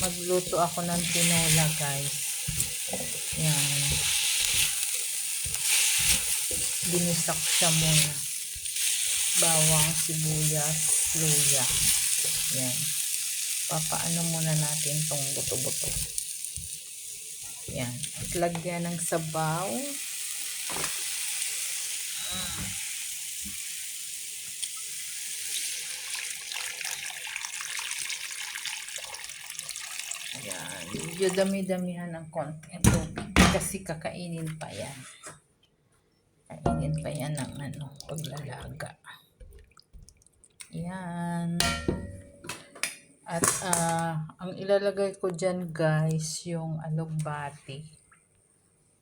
magluto ako ng tinola, guys. Yan. Ginisak siya muna. Bawang, sibuyas, luya. Yan. Papaano muna natin tong buto-buto. Yan. At lagyan ng sabaw. Yan. Medyo dami-damihan ng konti ang tubig kasi kakainin pa yan. Kainin pa yan ng paglalaga. Yan. At ang ilalagay ko dyan, guys, yung alugbati.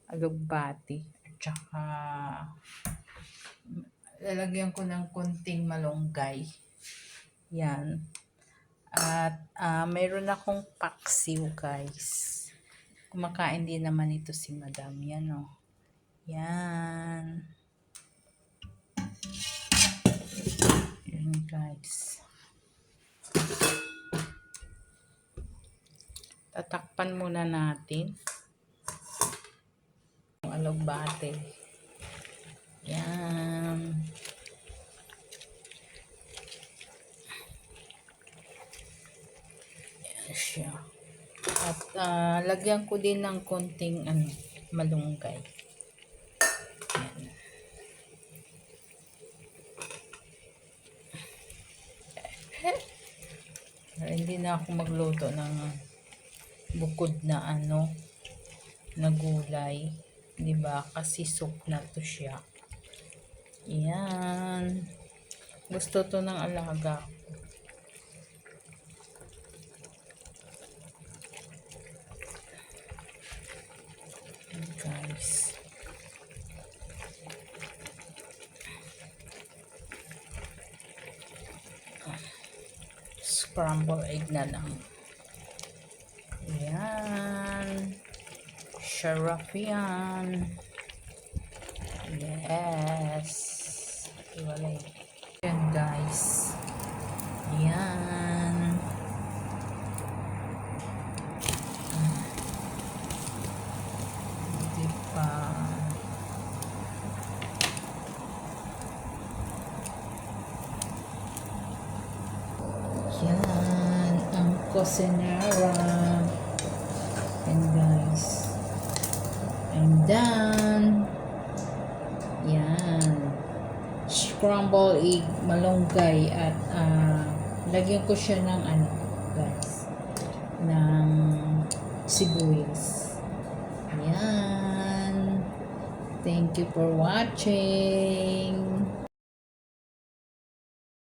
Alugbati. At saka lalagyan ko ng konting malunggay. Yan. At mayroon akong paksiw, guys. Kumakain din naman ito si Madam. Yan, oh. Yan. Yan, guys. Tatakpan muna natin yung alugbate. Yan. Yan siya. At lagyan ko din ng konting malunggay. Hindi na ako magluto ng bukod na na gulay, 'di ba? Kasi soup na to siya. Yan. Gusto to ng alaga ko. Guys. Scramble egg na lang. Yan. Sarap yan. Yes. Iwalay. Yan, guys. Yan. Diba? Yan. Ang cocinera. And guys, I'm done. Yan. Scramble egg, malunggay, at lagyan ko siya ng guys, ng sibuyas. Yan. Thank you for watching.